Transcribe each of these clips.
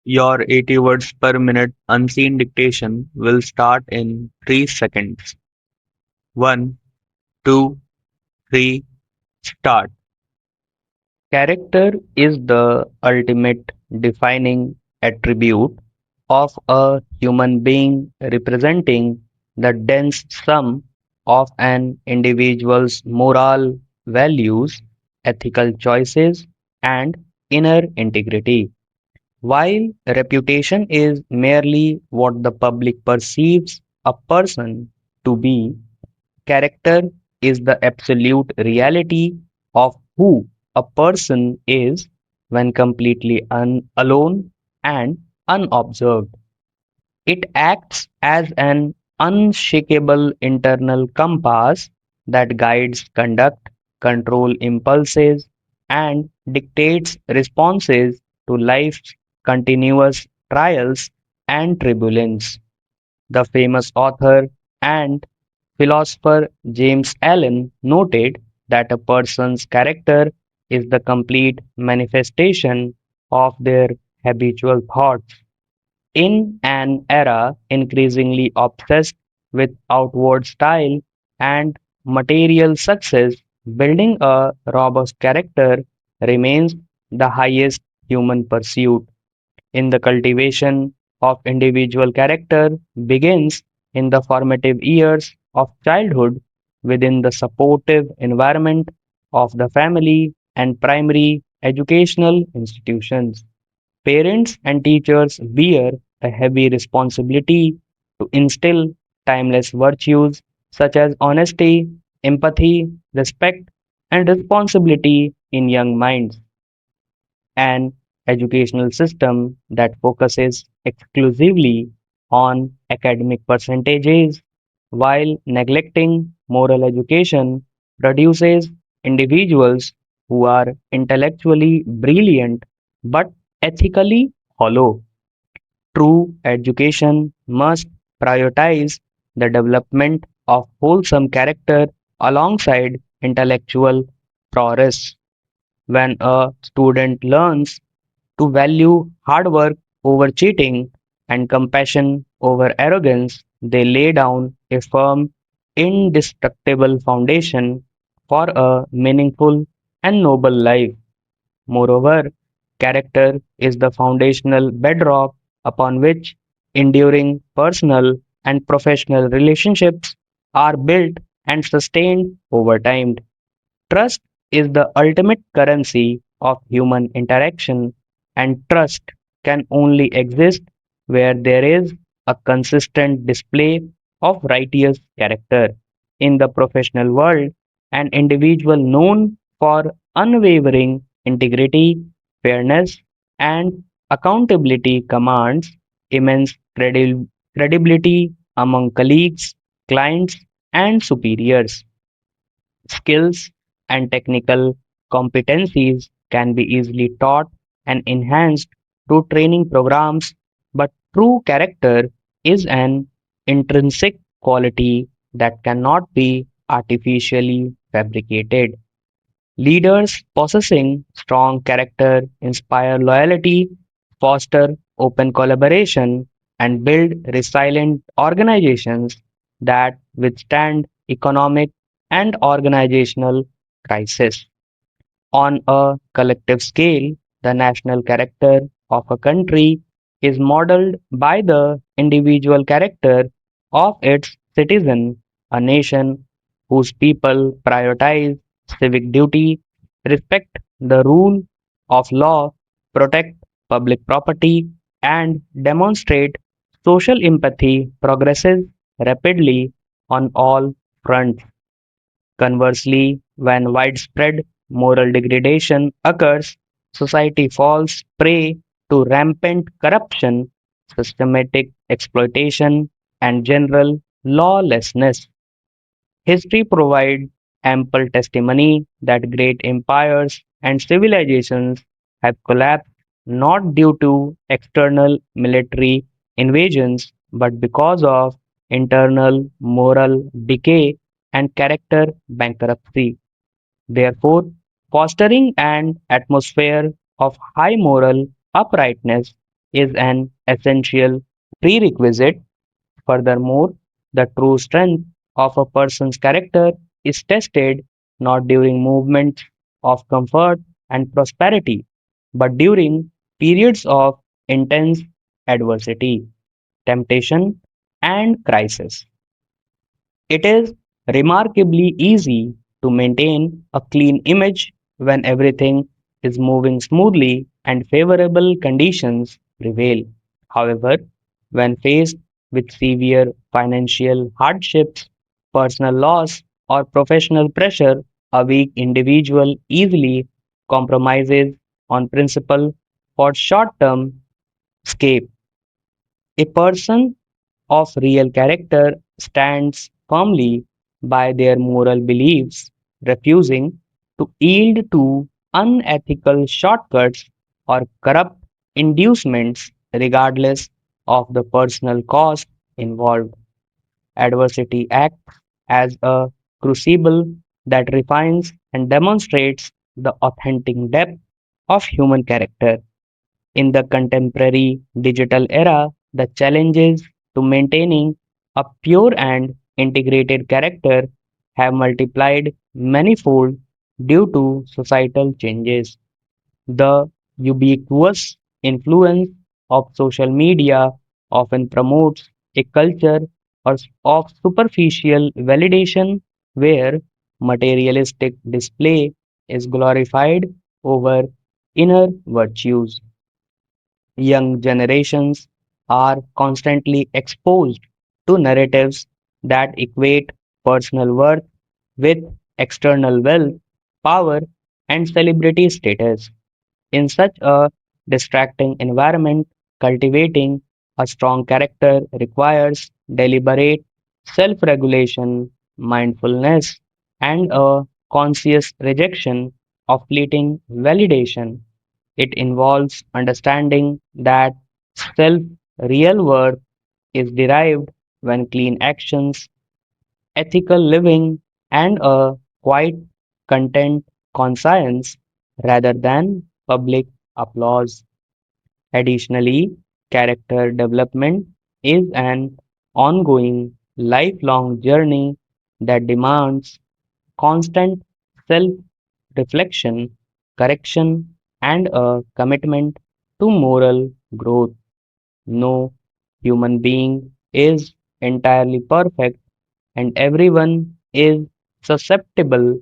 Your 80 words per minute unseen dictation will start in 3 seconds. 1, 2, 3, start. Character is the ultimate defining attribute of a human being, representing the dense sum of an individual's moral values, ethical choices, and inner integrity. While reputation is merely what the public perceives a person to be, character is the absolute reality of who a person is when completely alone and unobserved. It acts as an unshakable internal compass that guides conduct, control impulses, and dictates responses to life's continuous trials and tribulations. The famous author and philosopher James Allen noted that a person's character is the complete manifestation of their habitual thoughts. In an era increasingly obsessed with outward style and material success, building a robust character remains the highest human pursuit. In the cultivation of individual character begins in the formative years of childhood within the supportive environment of the family and primary educational institutions. Parents and teachers bear a heavy responsibility to instill timeless virtues such as honesty, empathy, respect, and responsibility in young minds. An educational system that focuses exclusively on academic percentages while neglecting moral education produces individuals who are intellectually brilliant but ethically hollow. True education must prioritize the development of wholesome character alongside intellectual prowess. When a student learns to value hard work over cheating and compassion over arrogance, they lay down a firm, indestructible foundation for a meaningful and noble life. Moreover, character is the foundational bedrock upon which enduring personal and professional relationships are built and sustained over time. Trust is the ultimate currency of human interaction, and trust can only exist where there is a consistent display of righteous character. In the professional world, an individual known for unwavering integrity, fairness, and accountability commands immense credibility among colleagues, clients, and superiors. Skills and technical competencies can be easily taught and enhanced through training programs, but true character is an intrinsic quality that cannot be artificially fabricated. Leaders possessing strong character inspire loyalty, foster open collaboration, and build resilient organizations that withstand economic and organizational crisis. On a collective scale, the national character of a country is modeled by the individual character of its citizen, a nation whose people prioritize civic duty, respect the rule of law, protect public property, and demonstrate social empathy progresses rapidly on all fronts. Conversely, when widespread moral degradation occurs, society falls prey to rampant corruption, systematic exploitation, and general lawlessness. History provides ample testimony that great empires and civilizations have collapsed not due to external military invasions but because of internal moral decay and character bankruptcy. Therefore, fostering an atmosphere of high moral uprightness is an essential prerequisite. Furthermore, the true strength of a person's character is tested not during moments of comfort and prosperity, but during periods of intense adversity, temptation, and crisis. It is remarkably easy to maintain a clean image when everything is moving smoothly and favorable conditions prevail. However, when faced with severe financial hardships, personal loss, or professional pressure, a weak individual easily compromises on principle for short term escape. A person of real character stands firmly by their moral beliefs, refusing to yield to unethical shortcuts or corrupt inducements, regardless of the personal cost involved. Adversity acts as a crucible that refines and demonstrates the authentic depth of human character. In the contemporary digital era, the challenges to maintaining a pure and integrated character have multiplied manifold due to societal changes. The ubiquitous influence of social media often promotes a culture of superficial validation where materialistic display is glorified over inner virtues. Young generations are constantly exposed to narratives that equate personal worth with external wealth, power, and celebrity status. In such a distracting environment, cultivating a strong character requires deliberate self regulation, mindfulness, and a conscious rejection of fleeting validation. It involves understanding that self real worth is derived when clean actions, ethical living, and a quiet, content conscience rather than public applause. Additionally, character development is an ongoing, lifelong journey that demands constant self reflection, correction, and a commitment to moral growth. No human being is entirely perfect, and everyone is susceptible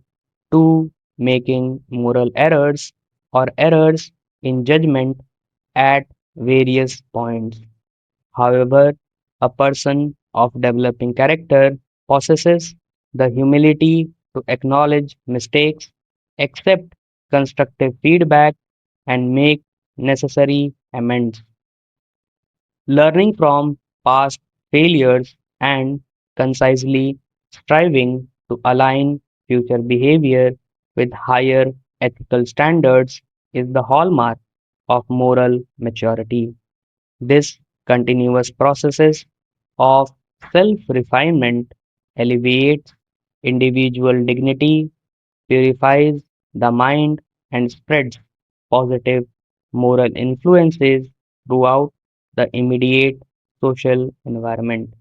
to making moral errors or errors in judgment at various points. However, a person of developing character possesses the humility to acknowledge mistakes, accept constructive feedback, and make necessary amends. Learning from past failures and concisely striving to align future behavior with higher ethical standards is the hallmark of moral maturity. This continuous process of self-refinement elevates individual dignity, purifies the mind, and spreads positive moral influences throughout the immediate social environment.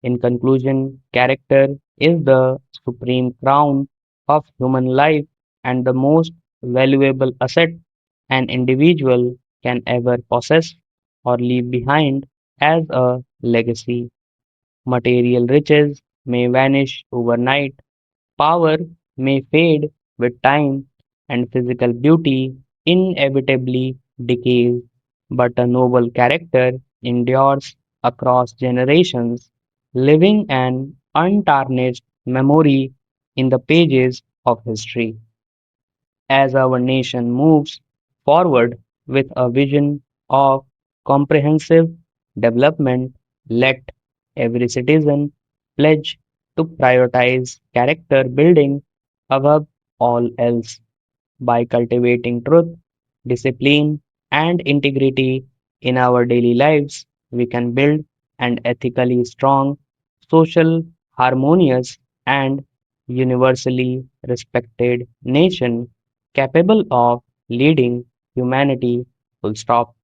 In conclusion, character is the supreme crown of human life and the most valuable asset an individual can ever possess or leave behind as a legacy. Material riches may vanish overnight, power may fade with time, and physical beauty inevitably decays, but a noble character endures across generations, living an untarnished memory in the pages of history. As our nation moves forward with a vision of comprehensive development, let every citizen pledge to prioritize character building above all else. By cultivating truth, discipline, and integrity in our daily lives, we can build an ethically strong, social, harmonious, and universally respected nation capable of leading humanity full stop.